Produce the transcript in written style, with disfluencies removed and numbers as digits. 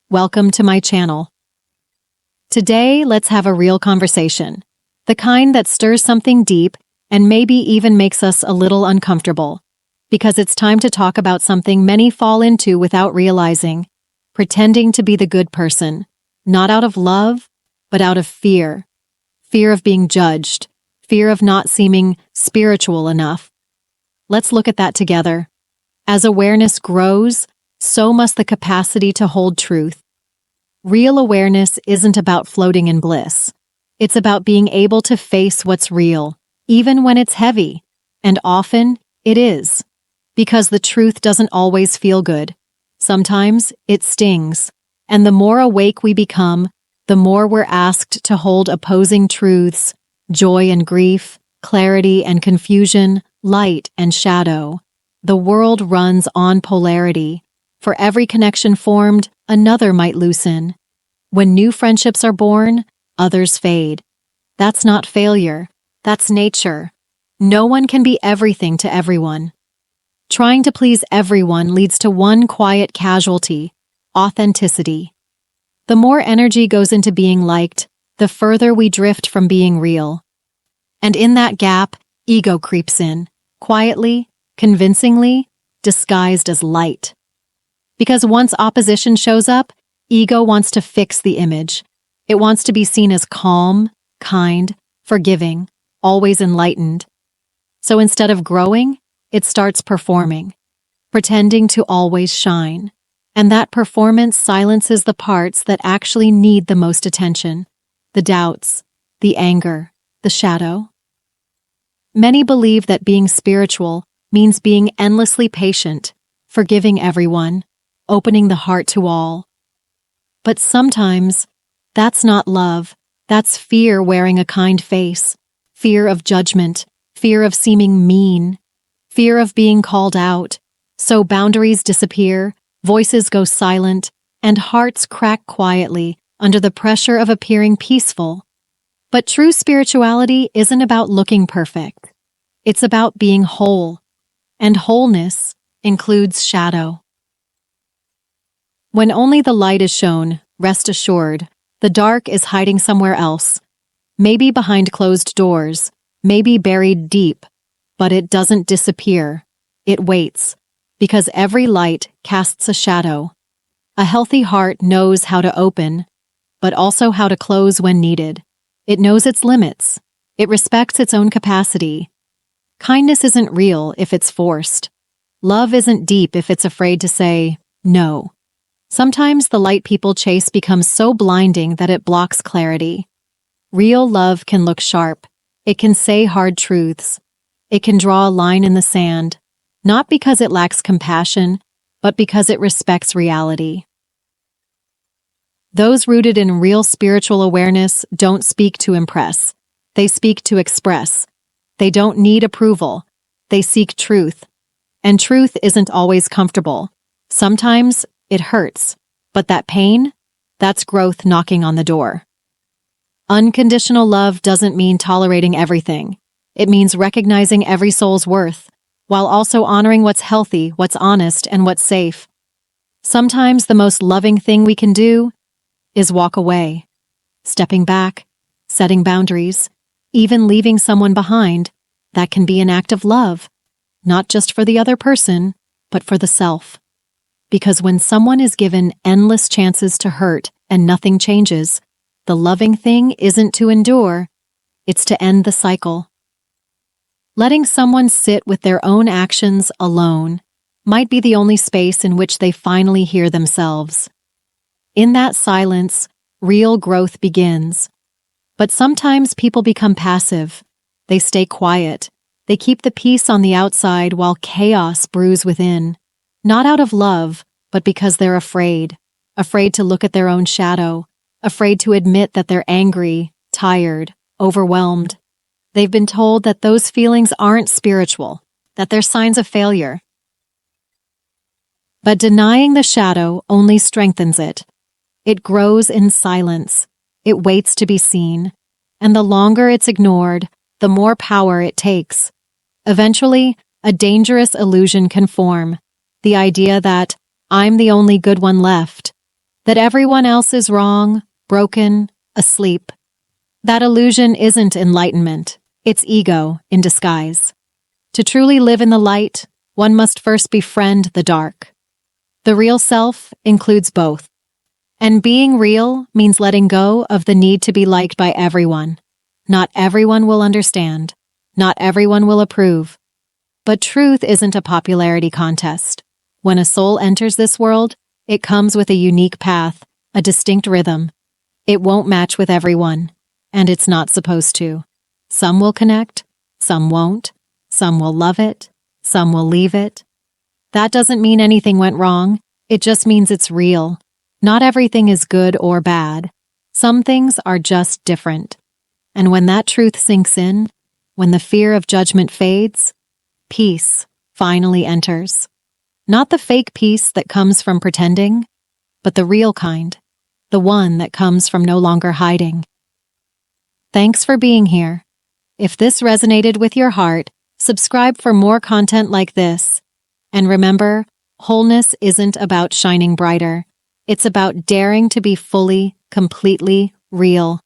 Welcome to my channel. Today, let's have a real conversation. The kind that stirs something deep and maybe even makes us a little uncomfortable. Because it's time to talk about something many fall into without realizing: pretending to be the good person. Not out of love, but out of fear. Fear of being judged. Fear of not seeming spiritual enough. Let's look at that together. As awareness grows, so must the capacity to hold truth. Real awareness isn't about floating in bliss. It's about being able to face what's real, even when it's heavy. And often, it is. Because the truth doesn't always feel good. Sometimes, it stings. And the more awake we become, the more we're asked to hold opposing truths: joy and grief, clarity and confusion, light and shadow. The world runs on polarity. For every connection formed, another might loosen. When new friendships are born, others fade. That's not failure. That's nature. No one can be everything to everyone. Trying to please everyone leads to one quiet casualty: authenticity. The more energy goes into being liked, the further we drift from being real. And in that gap, ego creeps in, quietly, convincingly, disguised as light. Because once opposition shows up, ego wants to fix the image. It wants to be seen as calm, kind, forgiving, always enlightened. So instead of growing, it starts performing, pretending to always shine. And that performance silences the parts that actually need the most attention: the doubts, the anger, the shadow. Many believe that being spiritual means being endlessly patient, forgiving everyone, opening the heart to all. But sometimes, that's not love. That's fear wearing a kind face. Fear of judgment. Fear of seeming mean. Fear of being called out. So boundaries disappear, voices go silent, and hearts crack quietly under the pressure of appearing peaceful. But true spirituality isn't about looking perfect. It's about being whole. And wholeness includes shadow. When only the light is shown, rest assured, the dark is hiding somewhere else. Maybe behind closed doors, maybe buried deep, but it doesn't disappear. It waits, because every light casts a shadow. A healthy heart knows how to open, but also how to close when needed. It knows its limits. It respects its own capacity. Kindness isn't real if it's forced. Love isn't deep if it's afraid to say no. Sometimes the light people chase becomes so blinding that it blocks clarity. Real love can look sharp. It can say hard truths. It can draw a line in the sand, not because it lacks compassion, but because it respects reality. Those rooted in real spiritual awareness don't speak to impress. They speak to express. They don't need approval. They seek truth. And truth isn't always comfortable. Sometimes it hurts, but that pain, that's growth knocking on the door. Unconditional love doesn't mean tolerating everything. It means recognizing every soul's worth, while also honoring what's healthy, what's honest, and what's safe. Sometimes the most loving thing we can do is walk away, stepping back, setting boundaries, even leaving someone behind. That can be an act of love, not just for the other person, but for the self. Because when someone is given endless chances to hurt and nothing changes, the loving thing isn't to endure, it's to end the cycle. Letting someone sit with their own actions alone might be the only space in which they finally hear themselves. In that silence, real growth begins. But sometimes people become passive. They stay quiet. They keep the peace on the outside while chaos brews within. Not out of love, but because they're afraid. Afraid to look at their own shadow. Afraid to admit that they're angry, tired, overwhelmed. They've been told that those feelings aren't spiritual, that they're signs of failure. But denying the shadow only strengthens it. It grows in silence. It waits to be seen. And the longer it's ignored, the more power it takes. Eventually, a dangerous illusion can form. The idea that I'm the only good one left. that everyone else is wrong, broken, asleep. That illusion isn't enlightenment, it's ego in disguise. To truly live in the light, one must first befriend the dark. The real self includes both. And being real means letting go of the need to be liked by everyone. Not everyone will understand. Not everyone will approve. But truth isn't a popularity contest. When a soul enters this world, it comes with a unique path, a distinct rhythm. It won't match with everyone, and it's not supposed to. Some will connect, some won't. Some will love it, some will leave it. That doesn't mean anything went wrong. It just means it's real. Not everything is good or bad. Some things are just different. And when that truth sinks in, when the fear of judgment fades, peace finally enters. Not the fake peace that comes from pretending, but the real kind, the one that comes from no longer hiding. Thanks for being here. If this resonated with your heart, subscribe for more content like this. And remember, wholeness isn't about shining brighter. It's about daring to be fully, completely real.